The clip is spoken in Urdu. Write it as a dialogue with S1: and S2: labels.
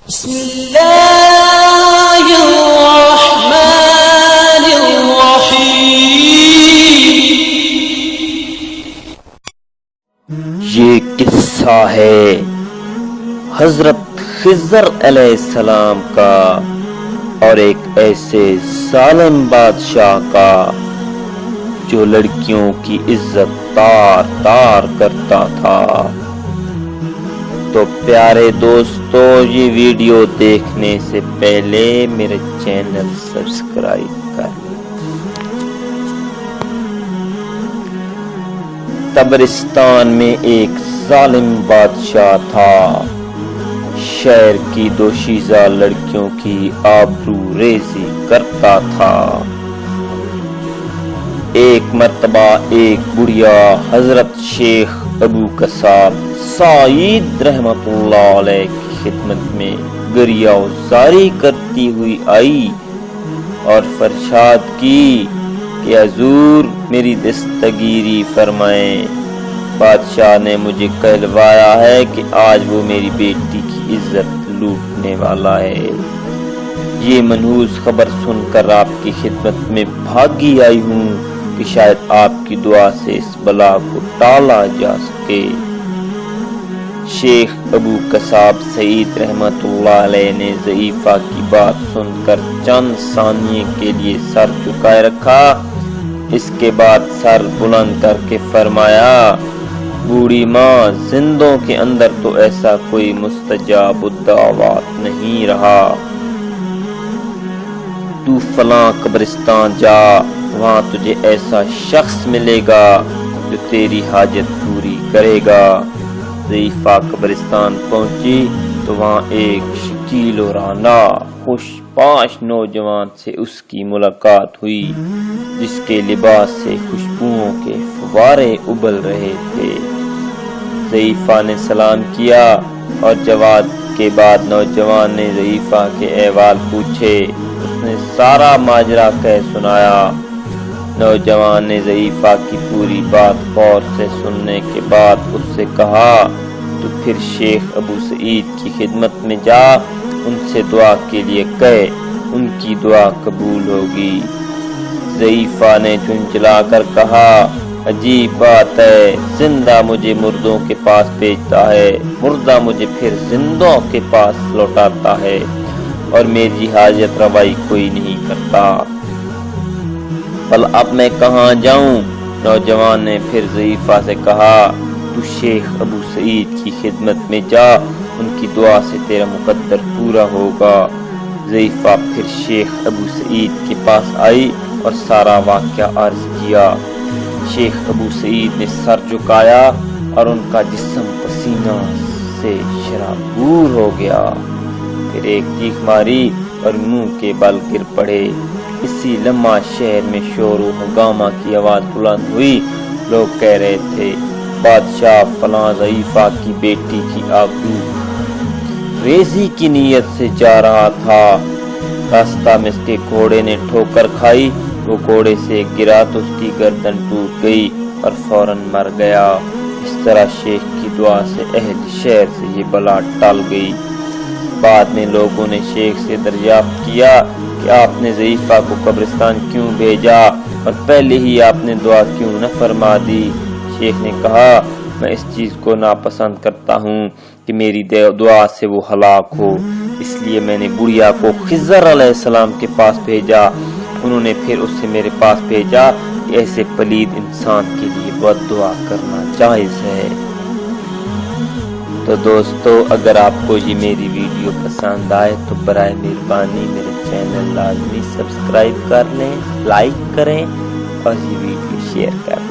S1: بسم اللہ الرحمن الرحیم۔
S2: یہ قصہ ہے حضرت خضر علیہ السلام کا اور ایک ایسے ظالم بادشاہ کا جو لڑکیوں کی عزت تار تار کرتا تھا۔ تو پیارے دوستو، یہ ویڈیو دیکھنے سے پہلے میرے چینل سبسکرائب کر لیں۔ تبرستان میں ایک ظالم بادشاہ تھا، شہر کی دوشیزہ لڑکیوں کی آبرو ریزی کرتا تھا۔ ایک مرتبہ ایک بڑھیا حضرت شیخ ابو قصاب سعید رحمت اللہ علیہ کی خدمت میں گریہ زاری کرتی ہوئی آئی اور فرشاد کی کہ حضور میری دستگیری فرمائیں، بادشاہ نے مجھے کہلوایا ہے کہ آج وہ میری بیٹی کی عزت لوٹنے والا ہے۔ یہ منحوس خبر سن کر آپ کی خدمت میں بھاگی آئی ہوں کہ شاید آپ کی دعا سے اس بلا کو ٹالا جا سکے۔ شیخ ابو قصاب سعید رحمت اللہ علیہ نے ضعیفہ کی بات سن کر چند ثانیے کے لیے سر جھکائے رکھا، اس کے بعد سر بلند کر کے فرمایا، بوڑھی ماں، زندوں کے اندر تو ایسا کوئی مستجاب الدعوات نہیں رہا، تو فلاں قبرستان جا، وہاں تجھے ایسا شخص ملے گا جو تیری حاجت پوری کرے گا۔ ضعیفہ قبرستان پہنچی تو وہاں ایک شکیل و رانا خوش پاش نوجوان سے اس کی ملاقات ہوئی، جس کے لباس سے خوشبوؤں کے فوارے ابل رہے تھے۔ ضعیفہ نے سلام کیا اور جواب کے بعد نوجوان نے ضعیفہ کے احوال پوچھے۔ اس نے سارا ماجرا کہہ سنایا۔ نوجوان نے ضعیفہ کی پوری بات غور سے سننے کے بعد اس سے کہا، تو پھر شیخ ابو سعید کی خدمت میں جا، ان سے دعا کے لیے کہے، ان کی دعا قبول ہوگی۔ ضعیفہ نے جھنجھلا کر کہا، عجیب بات ہے، زندہ مجھے مردوں کے پاس بھیجتا ہے، مردہ مجھے پھر زندوں کے پاس لوٹاتا ہے، اور میری حاجت روائی کوئی نہیں کرتا، بل اب میں کہاں جاؤں؟ نوجوان نے پھر ضعیفہ سے کہا، تو شیخ ابو سعید کی خدمت میں جا، ان کی دعا سے تیرا مقدر پورا ہوگا۔ ضعیفہ پھر شیخ ابو سعید کے پاس آئی اور سارا واقعہ عرض کیا۔ شیخ ابو سعید نے سر جھکایا اور ان کا جسم پسینہ سے شرابور ہو گیا، پھر ایک چیخ ماری اور منہ کے بل گر پڑے۔ اسی لمحہ شہر میں شور و ہنگامہ کی آواز بلند ہوئی، لوگ کہہ رہے تھے، بادشاہ فلاں ضعیفہ کی بیٹی کی آبرو ریزی کی نیت سے جا رہا تھا، راستہ میں اس کے گھوڑے نے ٹھوکر کھائی، وہ گھوڑے سے گرا تو اس کی گردن ٹوٹ گئی اور فوراً مر گیا۔ اس طرح شیخ کی دعا سے اہل شہر سے یہ بلا ٹل گئی۔ بعد میں لوگوں نے شیخ سے دریافت کیا کہ آپ نے ضعیفہ کو قبرستان کیوں بھیجا اور پہلے ہی آپ نے دعا کیوں نہ فرما دی؟ شیخ نے کہا، میں اس چیز کو ناپسند کرتا ہوں کہ میری دعا سے وہ ہلاک ہو، اس لیے میں نے بڑھیا کو خضر علیہ السلام کے پاس بھیجا، انہوں نے پھر اس سے میرے پاس بھیجا کہ ایسے پلید انسان کے لیے بد دعا کرنا جائز ہے۔ تو دوستو، اگر آپ کو یہ میری ویڈیو پسند آئے تو برائے مہربانی میرے چینل لازمی سبسکرائب کر لیں، لائک کریں اور یہ ویڈیو شیئر کریں۔